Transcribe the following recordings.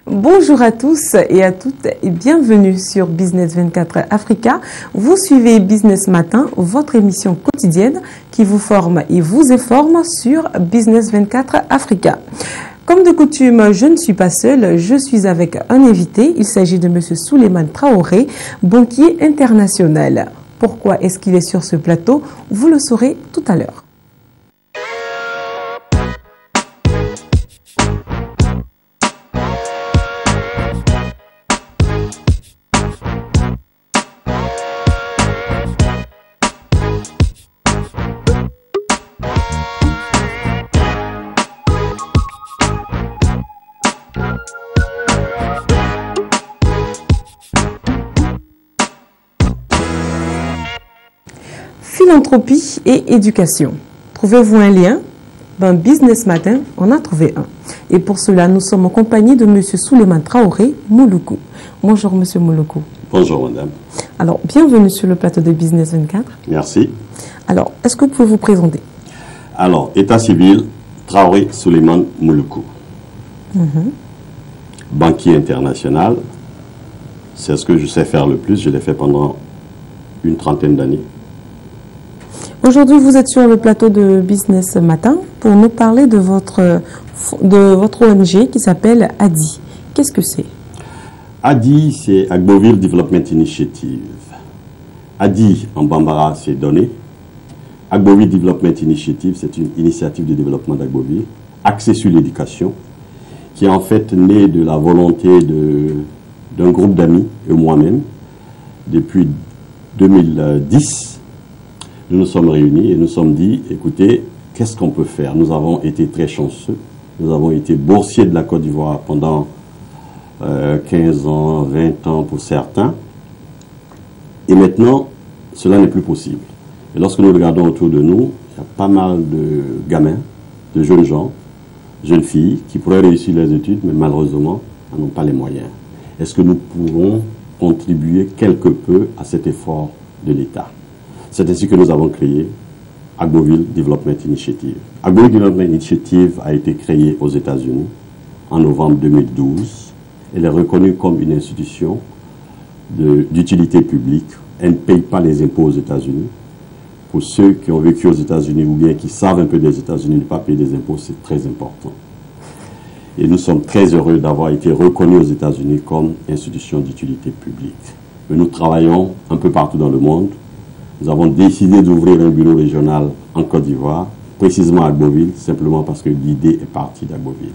Bonjour à tous et à toutes et bienvenue sur Business 24 Africa. Vous suivez Business Matin, votre émission quotidienne qui vous forme et vous informe sur Business 24 Africa. Comme de coutume, je ne suis pas seule, je suis avec un invité. Il s'agit de M. Souleymane Traoré, banquier international. Pourquoi est-ce qu'il est sur ce plateau? Vous le saurez tout à l'heure. Philanthropie et éducation. Trouvez-vous un lien? Business Matin, on a trouvé un. Et pour cela, nous sommes en compagnie de M. Souleymane Traoré Mouloukou. Bonjour M. Mouloukou. Bonjour madame. Alors, bienvenue sur le plateau de Business 24. Merci. Alors, est-ce que vous pouvez vous présenter? Alors, état civil, Traoré Souleymane Mouloukou. Banquier international, c'est ce que je sais faire le plus. Je l'ai fait pendant une trentaine d'années. Aujourd'hui, vous êtes sur le plateau de Business Matin pour nous parler de votre ONG qui s'appelle ADI. Qu'est-ce que c'est? ADI, c'est Agboville Development Initiative. ADI, en bambara, c'est donné. Agboville Development Initiative, c'est une initiative de développement d'Agboville, axée sur l'éducation, qui est en fait née de la volonté d'un groupe d'amis et moi-même. Depuis 2010, nous nous sommes réunis et nous sommes dit, écoutez, qu'est-ce qu'on peut faire? Nous avons été très chanceux. Nous avons été boursiers de la Côte d'Ivoire pendant 15 ans, 20 ans pour certains. Et maintenant, cela n'est plus possible. Et lorsque nous regardons autour de nous, il y a pas mal de gamins, de jeunes gens, jeunes filles qui pourraient réussir leurs études, mais malheureusement, n'ont pas les moyens. Est-ce que nous pouvons contribuer quelque peu à cet effort de l'État? C'est ainsi que nous avons créé Agboville Development Initiative. Agboville Development Initiative a été créée aux États-Unis en novembre 2012. Elle est reconnue comme une institution d'utilité publique. Elle ne paye pas les impôts aux États-Unis. Pour ceux qui ont vécu aux États-Unis ou bien qui savent un peu des États-Unis, ne pas payer des impôts, c'est très important. Et nous sommes très heureux d'avoir été reconnus aux États-Unis comme institution d'utilité publique. Mais nous travaillons un peu partout dans le monde. Nous avons décidé d'ouvrir un bureau régional en Côte d'Ivoire, précisément à Agboville, simplement parce que l'idée est partie d'Agboville.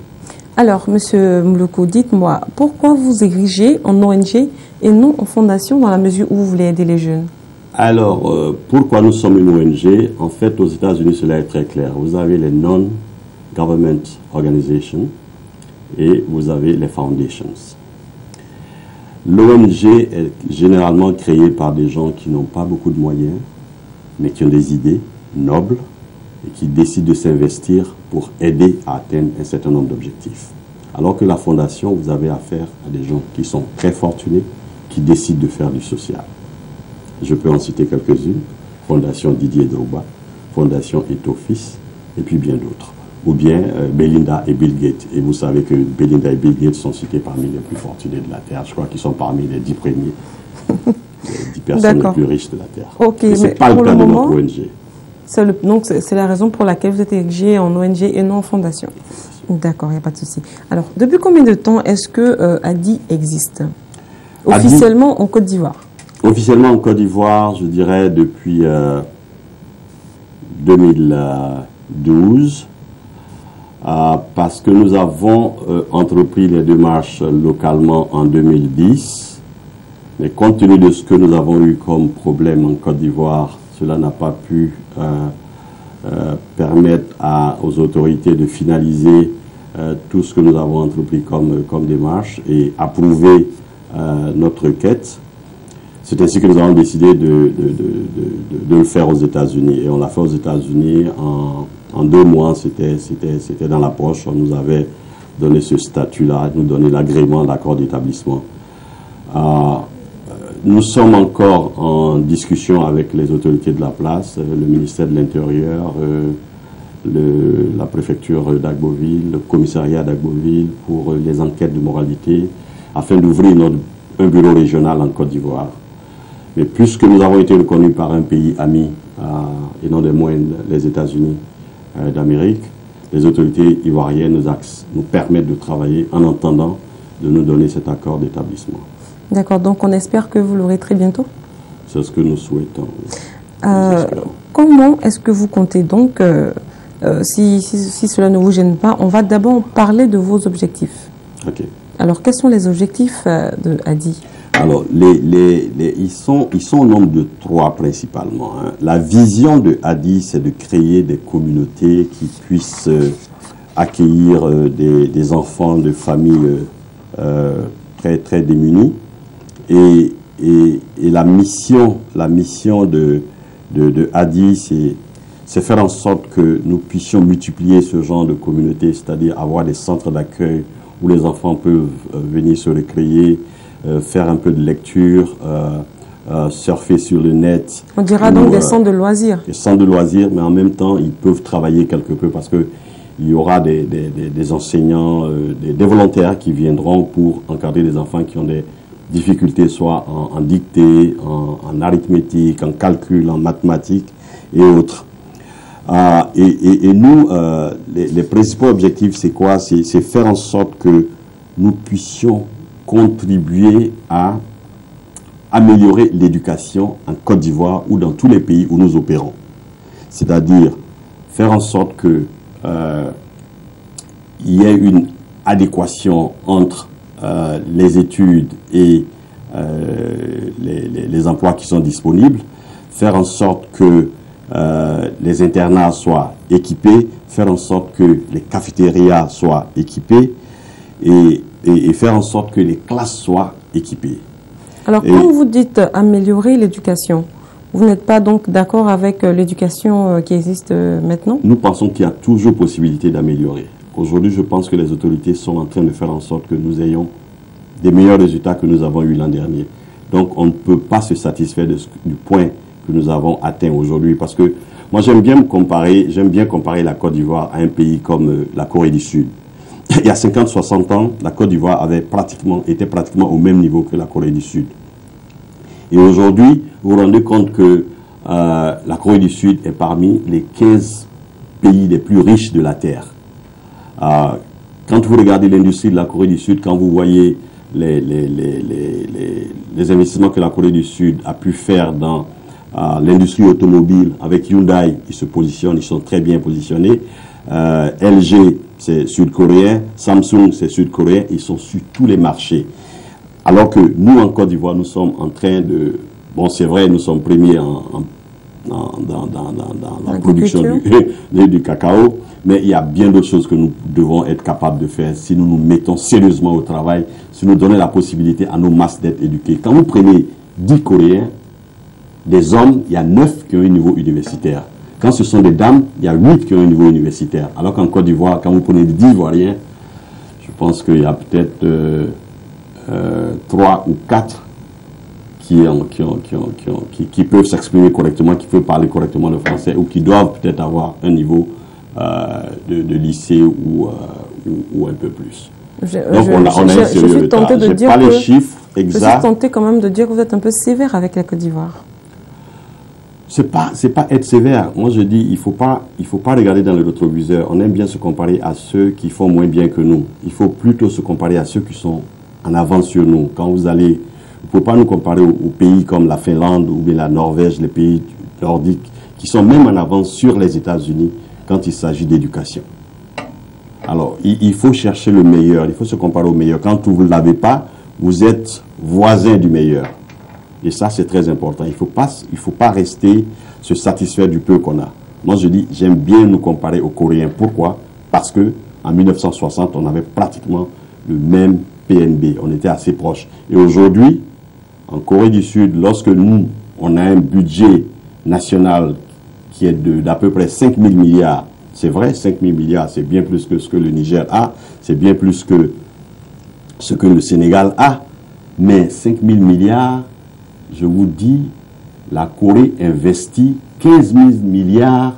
Alors, M. Mouloukou, dites-moi, pourquoi vous érigez en ONG et non en fondation dans la mesure où vous voulez aider les jeunes? Alors, pourquoi nous sommes une ONG? En fait, aux États-Unis, cela est très clair. Vous avez les non-government organizations et vous avez les foundations. L'ONG est généralement créée par des gens qui n'ont pas beaucoup de moyens, mais qui ont des idées nobles et qui décident de s'investir pour aider à atteindre un certain nombre d'objectifs. Alors que la fondation, vous avez affaire à des gens qui sont très fortunés, qui décident de faire du social. Je peux en citer quelques-unes. Fondation Didier Drogba, Fondation Etofis, et puis bien d'autres. Ou bien Belinda et Bill Gates. Et vous savez que Belinda et Bill Gates sont cités parmi les plus fortunés de la Terre. Je crois qu'ils sont parmi les 10 premiers, les 10 personnes les plus riches de la Terre. Ok, mais ce n'est pas le cas de notre ONG. Donc c'est la raison pour laquelle vous êtes érigé en ONG et non en fondation. D'accord, il n'y a pas de souci. Alors, depuis combien de temps est-ce que ADI existe officiellement en Côte d'Ivoire? Officiellement en Côte d'Ivoire, je dirais depuis 2012. Parce que nous avons entrepris les démarches localement en 2010, mais compte tenu de ce que nous avons eu comme problème en Côte d'Ivoire, cela n'a pas pu permettre aux autorités de finaliser tout ce que nous avons entrepris comme démarche et approuver notre requête. C'est ainsi que nous avons décidé de le faire aux États-Unis. Et on l'a fait aux États-Unis en 2 mois, c'était dans la poche. On nous avait donné ce statut-là, nous donné l'agrément, l'accord d'établissement. Nous sommes encore en discussion avec les autorités de la place, le ministère de l'Intérieur, la préfecture d'Agboville, le commissariat d'Agboville pour les enquêtes de moralité, afin d'ouvrir un bureau régional en Côte d'Ivoire. Mais puisque nous avons été reconnus par un pays ami, et non des moindres, les États-Unis d'Amérique, les autorités ivoiriennes nous permettent de travailler en attendant de nous donner cet accord d'établissement. D'accord, donc on espère que vous l'aurez très bientôt. C'est ce que nous souhaitons. Comment est-ce que vous comptez donc, si cela ne vous gêne pas, on va d'abord parler de vos objectifs. Ok. Alors, quels sont les objectifs de ADI? Alors, ils sont au nombre de 3 principalement. Hein. La vision de ADI, c'est de créer des communautés qui puissent accueillir des enfants de familles très, très démunies. Et la mission de ADI, c'est faire en sorte que nous puissions multiplier ce genre de communautés, c'est-à-dire avoir des centres d'accueil où les enfants peuvent venir se recréer, faire un peu de lecture, surfer sur le net. On dira donc des centres de loisirs. Des centres de loisirs, mais en même temps, ils peuvent travailler quelque peu parce qu'il y aura des enseignants, des volontaires qui viendront pour encadrer les enfants qui ont des difficultés, soit en dictée, en arithmétique, en calcul, en mathématiques et autres. Et nous, les principaux objectifs, c'est quoi? C'est faire en sorte que nous puissions contribuer à améliorer l'éducation en Côte d'Ivoire ou dans tous les pays où nous opérons. C'est-à-dire faire en sorte que il y ait une adéquation entre les études et les emplois qui sont disponibles, faire en sorte que les internats soient équipés, faire en sorte que les cafétérias soient équipées et faire en sorte que les classes soient équipées. Alors, quand vous dites améliorer l'éducation, vous n'êtes pas donc d'accord avec l'éducation qui existe maintenant? Nous pensons qu'il y a toujours possibilité d'améliorer. Aujourd'hui, je pense que les autorités sont en train de faire en sorte que nous ayons des meilleurs résultats que nous avons eu l'an dernier. Donc, on ne peut pas se satisfaire du point que nous avons atteint aujourd'hui. Parce que moi, j'aime bien comparer la Côte d'Ivoire à un pays comme la Corée du Sud. Il y a 50-60 ans, la Côte d'Ivoire était pratiquement au même niveau que la Corée du Sud. Et aujourd'hui, vous vous rendez compte que la Corée du Sud est parmi les 15 pays les plus riches de la Terre. Quand vous regardez l'industrie de la Corée du Sud, quand vous voyez les investissements que la Corée du Sud a pu faire dans l'industrie automobile, avec Hyundai, ils sont très bien positionnés. LG, c'est sud-coréen, Samsung, c'est sud-coréen, ils sont sur tous les marchés. Alors que nous, en Côte d'Ivoire, nous sommes en train de... Bon, c'est vrai, nous sommes premiers dans la production du cacao, mais il y a bien d'autres choses que nous devons être capables de faire si nous nous mettons sérieusement au travail, si nous donnons la possibilité à nos masses d'être éduqués. Quand vous prenez 10 Coréens, des hommes, il y a 9 qui ont un niveau universitaire. Quand ce sont des dames, il y a 8 qui ont un niveau universitaire. Alors qu'en Côte d'Ivoire, quand vous prenez 10 Ivoiriens, je pense qu'il y a peut-être 3 ou 4 qui peuvent s'exprimer correctement, qui peuvent parler correctement le français ou qui doivent peut-être avoir un niveau de lycée ou un peu plus. Donc on a un sérieux retard. Je n'ai pas les chiffres exacts. Je suis tenté quand même de dire que vous êtes un peu sévère avec la Côte d'Ivoire. C'est pas être sévère. Moi, je dis, il faut pas regarder dans le rétroviseur. On aime bien se comparer à ceux qui font moins bien que nous. Il faut plutôt se comparer à ceux qui sont en avance sur nous. Quand vous allez, vous ne pouvez pas nous comparer aux pays comme la Finlande ou bien la Norvège, les pays nordiques, qui sont même en avance sur les États-Unis quand il s'agit d'éducation. Alors, il faut chercher le meilleur. Il faut se comparer au meilleur. Quand vous ne l'avez pas, vous êtes voisin du meilleur. Et ça, c'est très important. Il faut pas rester se satisfaire du peu qu'on a. Moi, je dis, j'aime bien nous comparer aux Coréens. Pourquoi? Parce que en 1960, on avait pratiquement le même PNB. On était assez proches. Et aujourd'hui, en Corée du Sud, lorsque nous, on a un budget national qui est d'à peu près 5 000 milliards, c'est vrai, 5 000 milliards, c'est bien plus que ce que le Niger a, c'est bien plus que ce que le Sénégal a. Mais 5 000 milliards, je vous dis, la Corée investit 15 000 milliards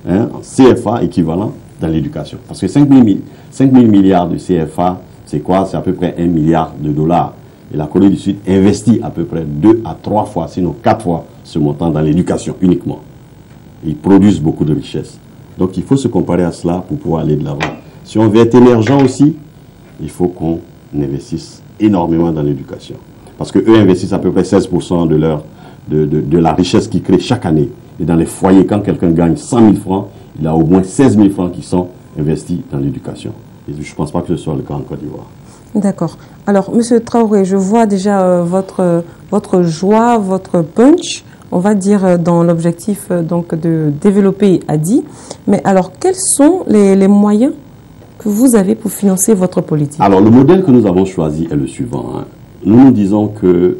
hein, en CFA équivalent dans l'éducation. Parce que 5 000 milliards de CFA, c'est quoi? C'est à peu près 1 milliard de dollars. Et la Corée du Sud investit à peu près 2 à 3 fois, sinon 4 fois ce montant dans l'éducation uniquement. Ils produisent beaucoup de richesses. Donc il faut se comparer à cela pour pouvoir aller de l'avant. Si on veut être émergent aussi, il faut qu'on investisse énormément dans l'éducation. Parce qu'eux investissent à peu près 16% de la richesse qu'ils créent chaque année. Et dans les foyers, quand quelqu'un gagne 100 000 francs, il a au moins 16 000 francs qui sont investis dans l'éducation. Et je ne pense pas que ce soit le cas en Côte d'Ivoire. D'accord. Alors, Monsieur Traoré, je vois déjà votre joie, votre punch, on va dire, dans l'objectif donc de développer ADI. Mais alors, quels sont les moyens que vous avez pour financer votre politique? Alors, le modèle que nous avons choisi est le suivant. Hein. Nous disons que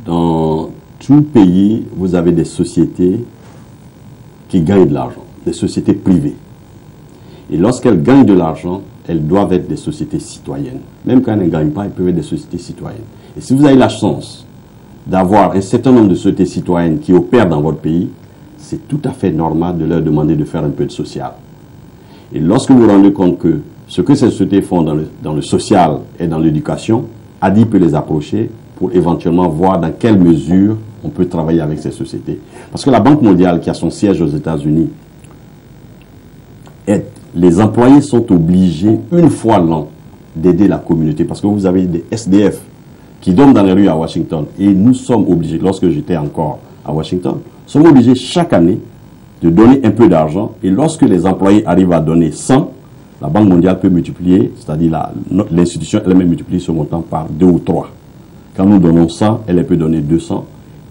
dans tout pays, vous avez des sociétés qui gagnent de l'argent, des sociétés privées. Et lorsqu'elles gagnent de l'argent, elles doivent être des sociétés citoyennes. Même quand elles ne gagnent pas, elles peuvent être des sociétés citoyennes. Et si vous avez la chance d'avoir un certain nombre de sociétés citoyennes qui opèrent dans votre pays, c'est tout à fait normal de leur demander de faire un peu de social. Et lorsque vous vous rendez compte que ce que ces sociétés font dans le social et dans l'éducation, ADI peut les approcher pour éventuellement voir dans quelle mesure on peut travailler avec ces sociétés. Parce que la Banque mondiale, qui a son siège aux États-Unis, les employés sont obligés, une fois l'an, d'aider la communauté. Parce que vous avez des SDF qui dorment dans les rues à Washington. Et nous sommes obligés, lorsque j'étais encore à Washington, nous sommes obligés chaque année de donner un peu d'argent. Et lorsque les employés arrivent à donner 100, la Banque mondiale peut multiplier, c'est-à-dire l'institution elle-même multiplie ce montant par 2 ou 3. Quand nous donnons 100, elle peut donner 200.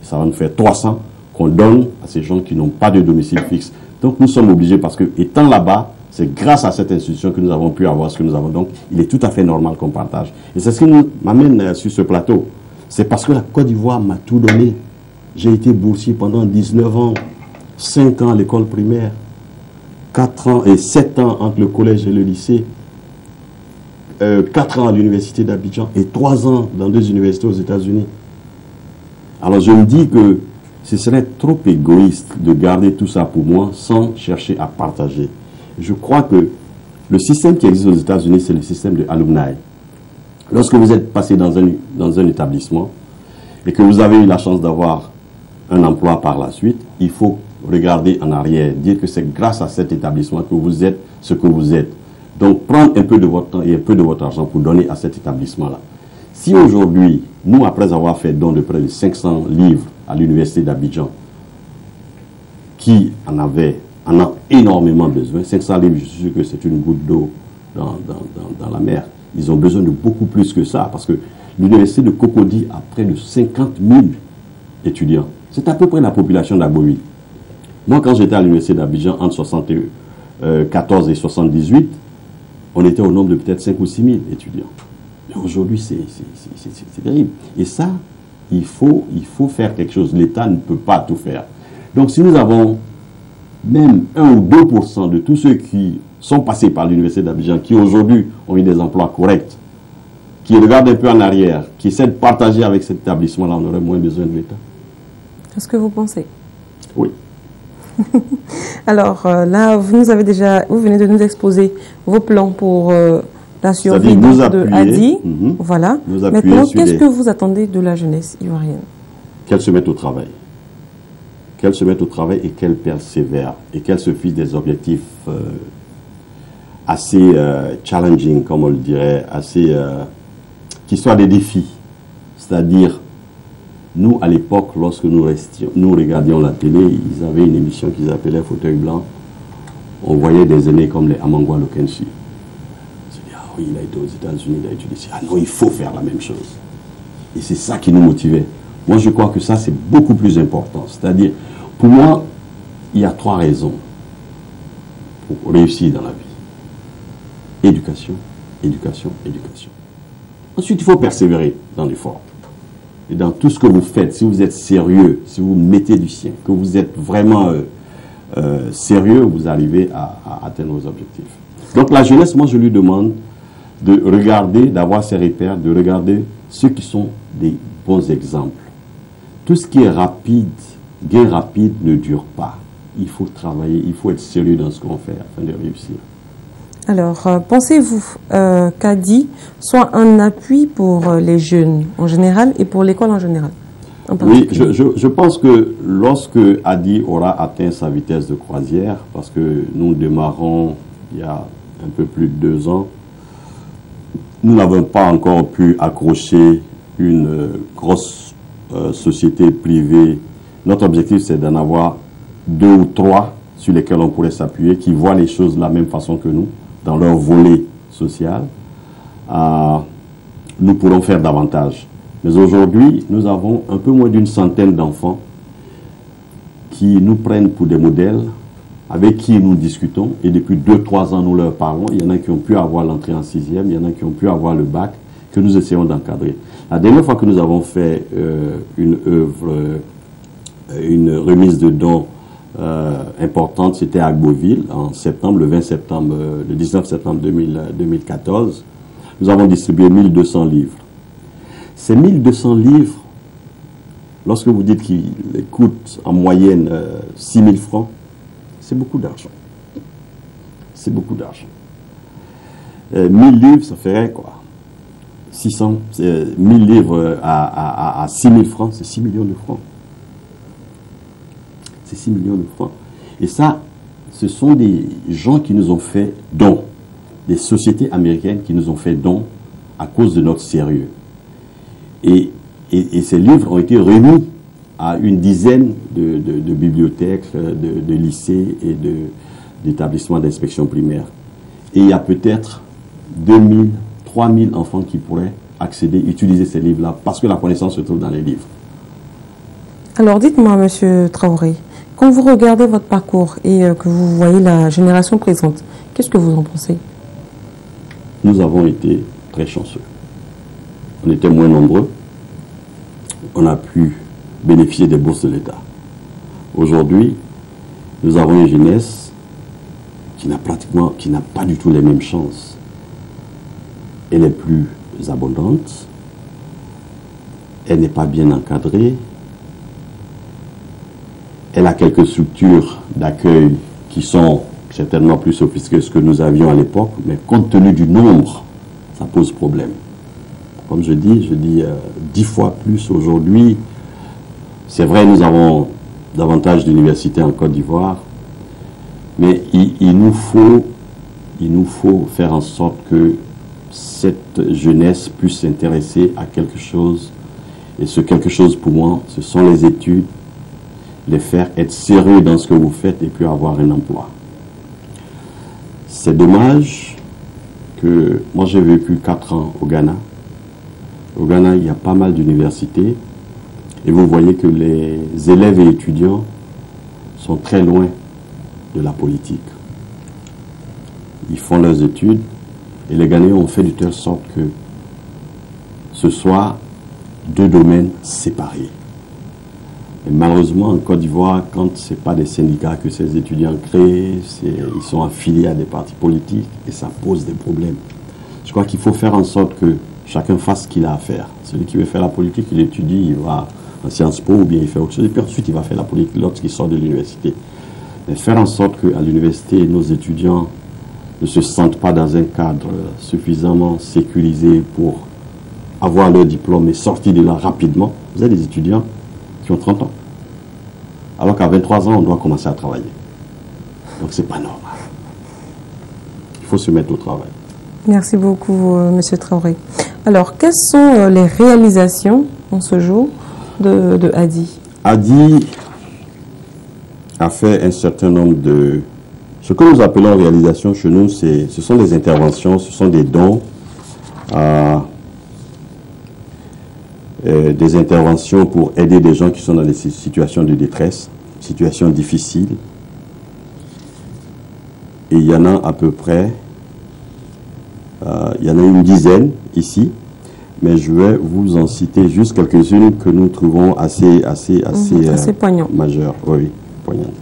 Ça va nous faire 300 qu'on donne à ces gens qui n'ont pas de domicile fixe. Donc nous sommes obligés parce que, étant là-bas, c'est grâce à cette institution que nous avons pu avoir ce que nous avons. Donc, il est tout à fait normal qu'on partage. Et c'est ce qui m'amène sur ce plateau. C'est parce que la Côte d'Ivoire m'a tout donné. J'ai été boursier pendant 19 ans, 5 ans à l'école primaire, 4 ans et 7 ans entre le collège et le lycée, 4 ans à l'université d'Abidjan et 3 ans dans 2 universités aux États-Unis. Alors, je me dis que ce serait trop égoïste de garder tout ça pour moi sans chercher à partager. Je crois que le système qui existe aux États-Unis, c'est le système de alumni. Lorsque vous êtes passé dans un établissement et que vous avez eu la chance d'avoir un emploi par la suite, il faut regarder en arrière, dire que c'est grâce à cet établissement que vous êtes ce que vous êtes. Donc, prendre un peu de votre temps et un peu de votre argent pour donner à cet établissement-là. Si aujourd'hui, nous, après avoir fait don de près de 500 livres à l'université d'Abidjan, qui en a énormément besoin. 500 livres, je suis sûr que c'est une goutte d'eau dans la mer. Ils ont besoin de beaucoup plus que ça, parce que l'université de Cocody a près de 50 000 étudiants. C'est à peu près la population d'Agboville. Moi, quand j'étais à l'université d'Abidjan, entre 74 et 78, on était au nombre de peut-être 5 ou 6 000 étudiants. Mais aujourd'hui, c'est terrible. Et ça, il faut faire quelque chose. L'État ne peut pas tout faire. Donc, si nous avons même 1 ou 2% de tous ceux qui sont passés par l'université d'Abidjan, qui aujourd'hui ont eu des emplois corrects, qui regardent un peu en arrière, qui essaient de partager avec cet établissement-là, on aurait moins besoin de l'État. Est-ce que vous pensez? Oui. Alors là, vous venez de nous exposer vos plans pour la survie de ADI. Voilà. Maintenant, qu'est-ce que vous attendez de la jeunesse ivoirienne? Qu'elle se mette au travail. Qu'elle se mette au travail et qu'elle persévère et qu'elle se fixe des objectifs assez challenging, comme on le dirait, qui soient des défis. C'est-à-dire, nous, à l'époque, lorsque nous regardions la télé, ils avaient une émission qu'ils appelaient Fauteuil Blanc. On voyait des aînés comme les Amangwa Lokensi. On se dit, ah oui, il a été aux États-Unis, il a étudié ici. Ah non, il faut faire la même chose. Et c'est ça qui nous motivait. Moi, je crois que ça, c'est beaucoup plus important. C'est-à-dire, pour moi, il y a 3 raisons pour réussir dans la vie. Éducation, éducation, éducation. Ensuite, il faut persévérer dans l'effort. Et dans tout ce que vous faites, si vous êtes sérieux, si vous mettez du sien, que vous êtes vraiment sérieux, vous arrivez à atteindre vos objectifs. Donc la jeunesse, moi je lui demande de regarder, d'avoir ses repères, de regarder ceux qui sont des bons exemples. Tout ce qui est rapide, gain rapide ne dure pas. il faut travailler, il faut être sérieux dans ce qu'on fait afin de réussir. Alors, pensez-vous qu'Adi soit un appui pour les jeunes en général et pour l'école en général? Oui, je pense que lorsque Adi aura atteint sa vitesse de croisière, parce que nous démarrons il y a un peu plus de 2 ans, nous n'avons pas encore pu accrocher une grosse société privée. Notre objectif, c'est d'en avoir 2 ou 3 sur lesquels on pourrait s'appuyer, qui voient les choses de la même façon que nous, dans leur volet social. Nous pourrons faire davantage. Mais aujourd'hui, nous avons un peu moins d'une centaine d'enfants qui nous prennent pour des modèles, avec qui nous discutons, et depuis 2-3 ans, nous leur parlons. Il y en a qui ont pu avoir l'entrée en 6e, il y en a qui ont pu avoir le bac, que nous essayons d'encadrer. La dernière fois que nous avons fait une œuvre, une remise de dons importante, c'était à Agboville, en septembre, le 19 septembre 2014. Nous avons distribué 1200 livres. Ces 1200 livres, lorsque vous dites qu'ils coûtent en moyenne 6 000 francs, c'est beaucoup d'argent. C'est beaucoup d'argent. 1000 livres, ça ferait quoi? 1000 livres à 6 000 francs, c'est 6 millions de francs. C'est 6 millions de francs. Et ça, ce sont des gens qui nous ont fait don, des sociétés américaines qui nous ont fait don à cause de notre sérieux. Et ces livres ont été remis à une dizaine de bibliothèques, de lycées et d'établissements d'inspection primaire. Et il y a peut-être 2000, 3000 enfants qui pourraient accéder, utiliser ces livres-là, parce que la connaissance se trouve dans les livres. Alors dites-moi, Monsieur Traoré, quand vous regardez votre parcours et que vous voyez la génération présente, qu'est-ce que vous en pensez? Nous avons été très chanceux. On était moins nombreux. On a pu bénéficier des bourses de l'État. Aujourd'hui, nous avons une jeunesse qui n'a pas du tout les mêmes chances. Elle est plus abondante. Elle n'est pas bien encadrée. Elle a quelques structures d'accueil qui sont certainement plus sophistiquées que ce que nous avions à l'époque, mais compte tenu du nombre, ça pose problème. Comme je dis 10 fois plus aujourd'hui. C'est vrai, nous avons davantage d'universités en Côte d'Ivoire, mais il nous faut faire en sorte que cette jeunesse puisse s'intéresser à quelque chose. Et ce quelque chose, pour moi, ce sont les études, les faire être sérieux dans ce que vous faites et puis avoir un emploi. C'est dommage que moi j'ai vécu 4 ans au Ghana. Au Ghana, il y a pas mal d'universités et vous voyez que les élèves et étudiants sont très loin de la politique. Ils font leurs études et les Ghanéens ont fait de telle sorte que ce soit 2 domaines séparés. Et malheureusement, en Côte d'Ivoire, quand ce n'est pas des syndicats que ces étudiants créent, ils sont affiliés à des partis politiques et ça pose des problèmes. Je crois qu'il faut faire en sorte que chacun fasse ce qu'il a à faire. Celui qui veut faire la politique, il étudie, il va en Sciences Po ou bien il fait autre chose. Et puis ensuite, il va faire la politique lorsqu'il sort de l'université. Mais faire en sorte qu'à l'université, nos étudiants ne se sentent pas dans un cadre suffisamment sécurisé pour avoir leur diplôme et sortir de là rapidement. Vous avez des étudiants qui ont 30 ans. Alors qu'à 23 ans, on doit commencer à travailler. Donc c'est pas normal. Il faut se mettre au travail. Merci beaucoup, Monsieur Traoré. Alors, quelles sont les réalisations en ce jour de Adi? Adi a fait un certain nombre de... Ce que nous appelons réalisation chez nous, ce sont des interventions, ce sont des dons, des interventions pour aider des gens qui sont dans des situations de détresse, situations difficiles. Et il y en a à peu près, il y en a une dizaine ici, mais je vais vous en citer juste quelques-unes que nous trouvons assez majeures. Oui, poignantes.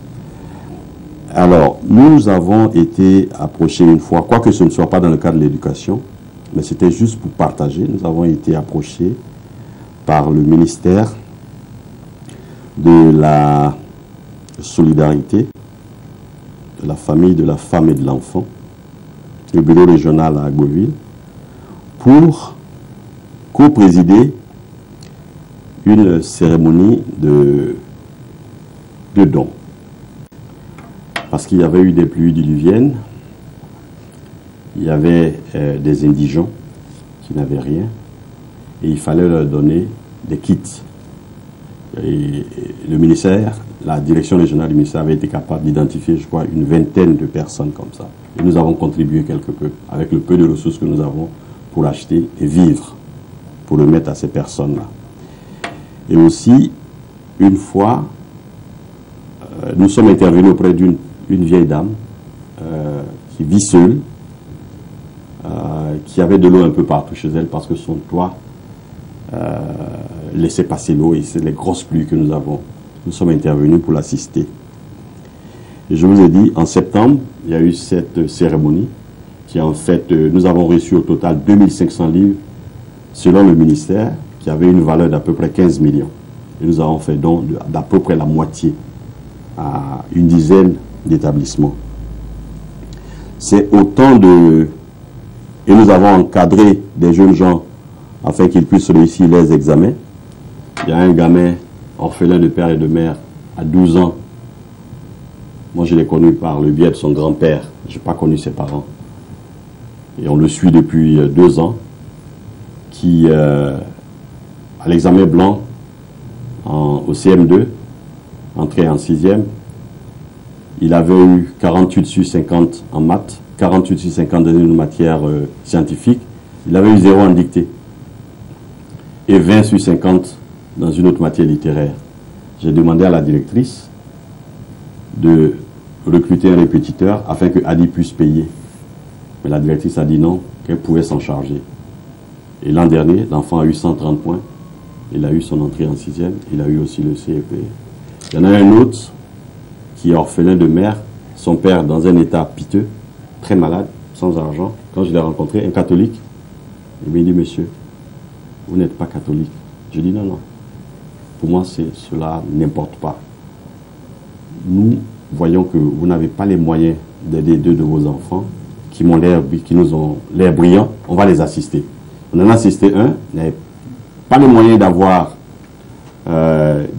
Alors, nous avons été approchés une fois, quoique ce ne soit pas dans le cadre de l'éducation, mais c'était juste pour partager. Nous avons été approchés par le ministère de la Solidarité de la famille, de la femme et de l'enfant, le bureau régional à Agboville, pour co-présider une cérémonie de dons. Parce qu'il y avait eu des pluies diluviennes, il y avait des indigents qui n'avaient rien, et il fallait leur donner des kits. Et le ministère, la direction régionale du ministère avait été capable d'identifier, je crois, une vingtaine de personnes comme ça. Et nous avons contribué quelque peu, avec le peu de ressources que nous avons, pour acheter des vivres, pour le mettre à ces personnes-là. Et aussi, une fois, nous sommes intervenus auprès d'une vieille dame qui vit seule, qui avait de l'eau un peu partout chez elle parce que son toit laissait passer l'eau, et c'est les grosses pluies que nous avons. Nous sommes intervenus pour l'assister. Et je vous ai dit, en septembre, il y a eu cette cérémonie qui en fait, nous avons reçu au total 2500 livres selon le ministère, qui avait une valeur d'à peu près 15 millions. Et nous avons fait don d'à peu près la moitié à une dizaine d'établissements. C'est autant de... Et nous avons encadré des jeunes gens afin qu'ils puissent réussir les examens. Il y a un gamin orphelin de père et de mère à 12 ans. Moi, je l'ai connu par le biais de son grand-père. Je n'ai pas connu ses parents. Et on le suit depuis 2 ans, qui, à l'examen blanc, au CM2, entré en 6e, il avait eu 48 sur 50 en maths, 48 sur 50 dans une matière scientifique. Il avait eu 0 en dictée. Et 20 sur 50 dans une autre matière littéraire. J'ai demandé à la directrice de recruter un répétiteur afin que Adi puisse payer. Mais la directrice a dit non, qu'elle pouvait s'en charger. Et l'an dernier, l'enfant a eu 130 points. Il a eu son entrée en 6e. Il a eu aussi le CEP. Il y en a un autre qui est orphelin de mère. Son père dans un état piteux, très malade, sans argent. Quand je l'ai rencontré, un catholique, il m'a dit, monsieur, vous n'êtes pas catholique. Je dis non, non. Pour moi, cela n'importe pas. Nous voyons que vous n'avez pas les moyens d'aider 2 de vos enfants qui nous ont l'air brillants. On va les assister. On en a assisté un, il n'avait pas les moyens d'avoir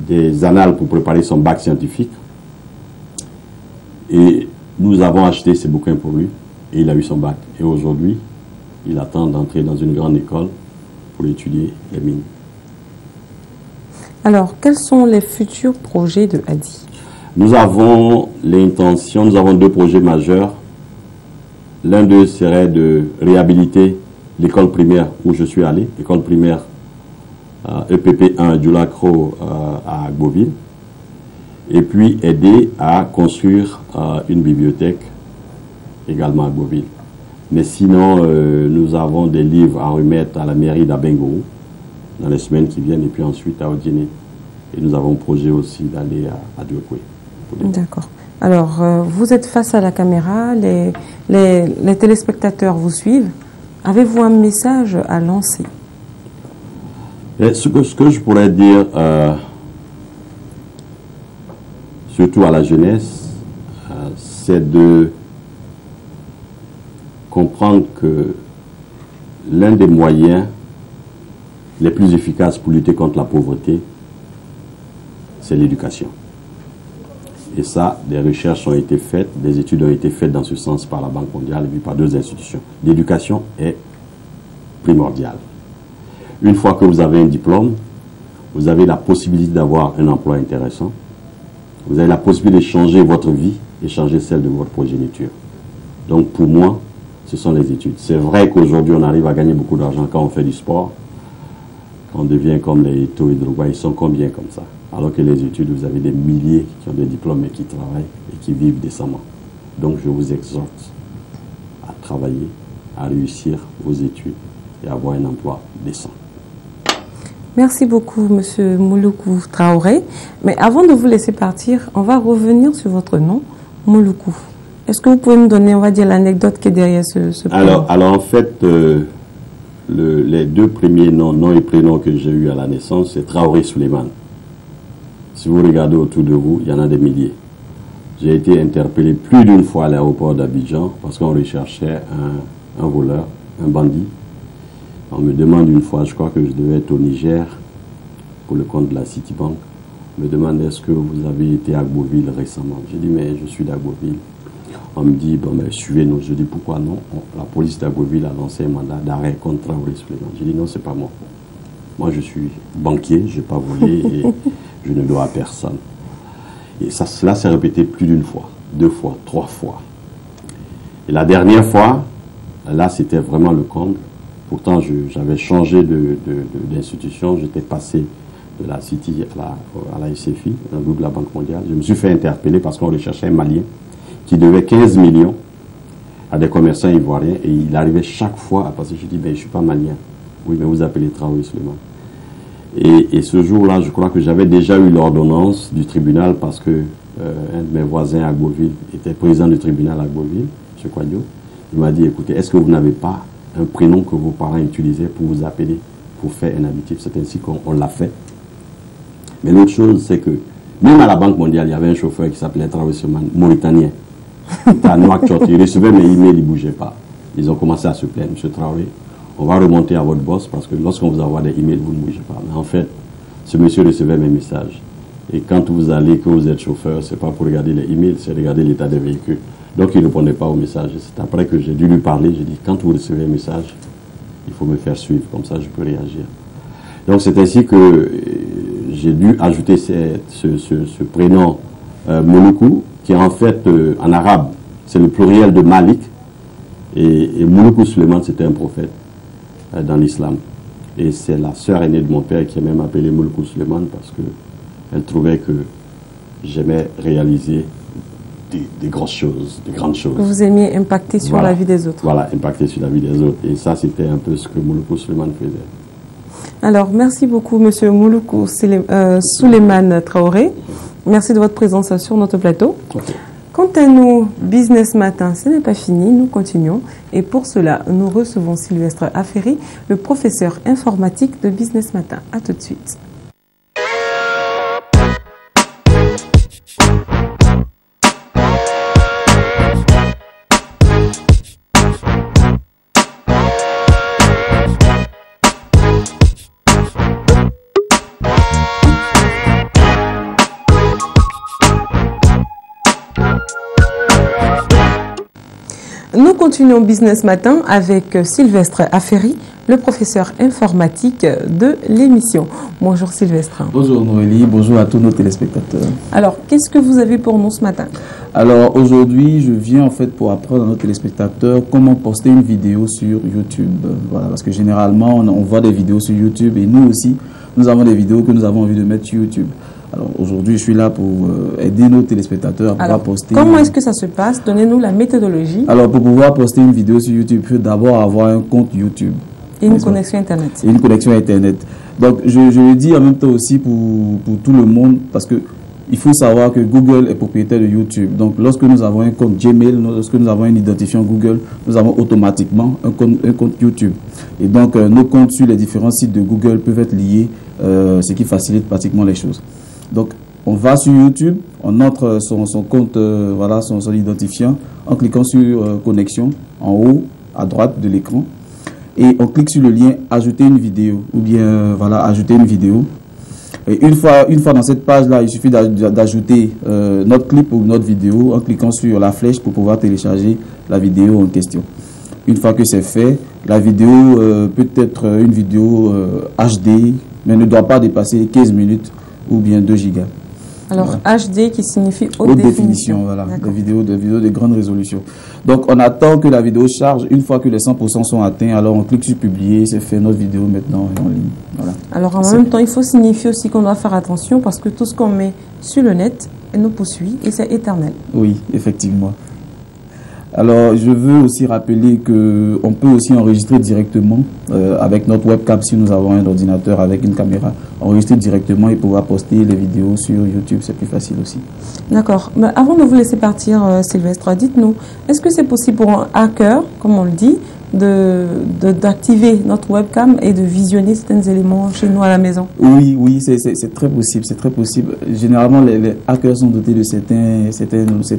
des annales pour préparer son bac scientifique. Et nous avons acheté ces bouquins pour lui et il a eu son bac. Et aujourd'hui, il attend d'entrer dans une grande école pour étudier les mines. Alors, quels sont les futurs projets de Adi? Nous avons l'intention, nous avons 2 projets majeurs. L'un d'eux serait de réhabiliter l'école primaire où je suis allé, l'école primaire EPP 1 du Lacro à Agboville. Et puis aider à construire une bibliothèque également à Agboville. Mais sinon, nous avons des livres à remettre à la mairie d'Abengourou dans les semaines qui viennent, et puis ensuite à Odiné. Et nous avons un projet aussi d'aller à Douekoué. D'accord. Alors, vous êtes face à la caméra, les téléspectateurs vous suivent. Avez-vous un message à lancer? Ce que je pourrais dire, surtout à la jeunesse, c'est de comprendre que l'un des moyens les plus efficaces pour lutter contre la pauvreté, c'est l'éducation. Et ça, des recherches ont été faites, des études ont été faites dans ce sens par la Banque mondiale et puis par 2 institutions. L'éducation est primordiale. Une fois que vous avez un diplôme, vous avez la possibilité d'avoir un emploi intéressant. Vous avez la possibilité de changer votre vie et changer celle de votre progéniture. Donc pour moi, ce sont les études. C'est vrai qu'aujourd'hui, on arrive à gagner beaucoup d'argent quand on fait du sport. On devient comme les Eto'o et Drogba, ils sont combien comme ça? Alors que les études, vous avez des milliers qui ont des diplômes et qui travaillent et qui vivent décemment. Donc je vous exhorte à travailler, à réussir vos études et à avoir un emploi décent. Merci beaucoup, Monsieur Mouloukou Traoré. Mais avant de vous laisser partir, on va revenir sur votre nom, Mouloukou. Est-ce que vous pouvez nous donner, on va dire, l'anecdote qui est derrière ce prénom? Alors en fait, les 2 premiers noms et prénoms que j'ai eus à la naissance, c'est Traoré Suleiman. Si vous regardez autour de vous, il y en a des milliers. J'ai été interpellé plus d'une fois à l'aéroport d'Abidjan parce qu'on recherchait un voleur, un bandit. On me demande une fois, je crois que je devais être au Niger pour le compte de la Citibank. On me demande est-ce que vous avez été à Agboville récemment. J'ai dit mais je suis d'Agboville. On me dit bon mais suivez-nous. Je dis pourquoi non. La police d'Agboville a lancé un mandat d'arrêt contre Traoré Souleymane. J'ai dit non, c'est pas moi. Moi je suis banquier, je n'ai pas volé et je ne dois à personne. Et ça, cela s'est répété plus d'une fois, 2 fois, 3 fois. Et la dernière fois, là, c'était vraiment le comble. Pourtant, j'avais changé d'institution. J'étais passé de la City à la SFI, un groupe de la Banque mondiale. Je me suis fait interpeller parce qu'on recherchait un Malien qui devait 15 millions à des commerçants ivoiriens. Et il arrivait chaque fois à passer. Je dis, ben, je ne suis pas malien. Oui, mais vous appelez Traoré Souleymane. Et ce jour-là, je crois que j'avais déjà eu l'ordonnance du tribunal parce que un de mes voisins à Agboville était président du tribunal à Agboville, M. Kouadio. Il m'a dit, écoutez, est-ce que vous n'avez pas un prénom que vos parents utilisaient pour vous appeler, pour faire un habitif? C'est ainsi qu'on l'a fait. Mais l'autre chose, c'est que même à la Banque mondiale, il y avait un chauffeur qui s'appelait Traoré Souleymane, mauritanien. Il était à Nouakchott, il recevait mes emails, il ne bougeait pas. Ils ont commencé à se plaindre, M. Traoré. On va remonter à votre boss parce que lorsqu'on vous envoie des emails, vous ne bougez pas. Mais en fait, ce monsieur recevait mes messages. Et quand vous allez, que vous êtes chauffeur, ce n'est pas pour regarder les emails, c'est regarder l'état des véhicules. Donc il ne répondait pas aux messages. C'est après que j'ai dû lui parler, j'ai dit, quand vous recevez un message, il faut me faire suivre, comme ça je peux réagir. Donc c'est ainsi que j'ai dû ajouter ce prénom Mouloukou, qui en fait, en arabe, c'est le pluriel de Malik. Et Mouloukou Souleymane, c'était un prophète dans l'islam. Et c'est la sœur aînée de mon père qui est même appelée Mouloukou Souleymane parce qu'elle trouvait que j'aimais réaliser des grosses choses, des grandes choses. Vous aimiez impacter sur la vie des autres. Voilà, impacter sur la vie des autres. Et ça, c'était un peu ce que Mouloukou Souleymane faisait. Alors, merci beaucoup, Monsieur Mouloukou Souleymane Traoré. Merci de votre présence sur notre plateau. Okay. Quant à nous, Business Matin, ce n'est pas fini, nous continuons. Et pour cela, nous recevons Sylvestre Aferi, le professeur informatique de Business Matin. A tout de suite. Nous continuons Business Matin avec Sylvestre Aferi, le professeur informatique de l'émission. Bonjour Sylvestre. Bonjour Noélie, bonjour à tous nos téléspectateurs. Alors, qu'est-ce que vous avez pour nous ce matin? Alors aujourd'hui, je viens en fait pour apprendre à nos téléspectateurs comment poster une vidéo sur YouTube. Voilà, parce que généralement, on voit des vidéos sur YouTube et nous aussi, nous avons des vidéos que nous avons envie de mettre sur YouTube. Alors aujourd'hui, je suis là pour aider nos téléspectateurs à pouvoir poster. Comment est-ce que ça se passe? Donnez-nous la méthodologie. Alors pour pouvoir poster une vidéo sur YouTube, il faut d'abord avoir un compte YouTube. Et une connexion Internet. Et une connexion Internet. Donc je le dis en même temps aussi pour tout le monde parce que il faut savoir que Google est propriétaire de YouTube. Donc lorsque nous avons un compte Gmail, lorsque nous avons un identifiant Google, nous avons automatiquement un compte YouTube. Et donc nos comptes sur les différents sites de Google peuvent être liés, ce qui facilite pratiquement les choses. Donc, on va sur YouTube, on entre son compte, voilà, son identifiant, en cliquant sur connexion, en haut, à droite de l'écran. Et on clique sur le lien ajouter une vidéo, ou bien, voilà, ajouter une vidéo. Et une fois dans cette page-là, il suffit d'ajouter notre clip ou notre vidéo en cliquant sur la flèche pour pouvoir télécharger la vidéo en question. Une fois que c'est fait, la vidéo peut être une vidéo HD, mais ne doit pas dépasser 15 minutes ou bien 2 gigas. Alors voilà. HD qui signifie haute définition. Voilà, des vidéos de grande résolution. Donc on attend que la vidéo charge. Une fois que les 100% sont atteints, alors on clique sur publier, c'est fait, notre vidéo maintenant est en ligne. Voilà. Alors en même temps, il faut signifier aussi qu'on doit faire attention parce que tout ce qu'on met sur le net nous poursuit et c'est éternel. Oui, effectivement. Alors, je veux aussi rappeler qu'on peut aussi enregistrer directement avec notre webcam si nous avons un ordinateur avec une caméra. Enregistrer directement et pouvoir poster les vidéos sur YouTube, c'est plus facile aussi. D'accord. Mais avant de vous laisser partir, Sylvestre, dites-nous, est-ce que c'est possible pour un hacker, comme on le dit, d'activer notre webcam et de visionner certains éléments chez nous à la maison? Oui, c'est très possible, c'est très possible. Généralement, les hackers sont dotés de certains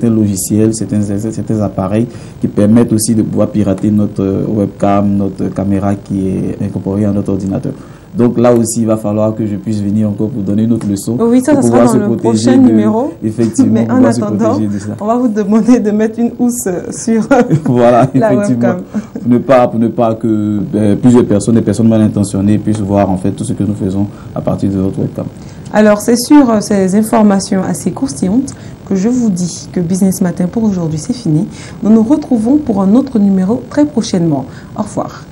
logiciels, certains appareils qui permettent aussi de pouvoir pirater notre webcam, notre caméra qui est incorporée à notre ordinateur. Donc là aussi, il va falloir que je puisse venir encore pour donner une autre leçon. Oui, ça sera dans le prochain numéro. Effectivement, mais en attendant, on va vous demander de mettre une housse sur voilà, la effectivement, webcam. Pour ne pas que plusieurs personnes, des personnes mal intentionnées puissent voir en fait tout ce que nous faisons à partir de notre webcam. Alors, c'est sur ces informations assez croustillantes que je vous dis que Business Matin pour aujourd'hui, c'est fini. Nous nous retrouvons pour un autre numéro très prochainement. Au revoir.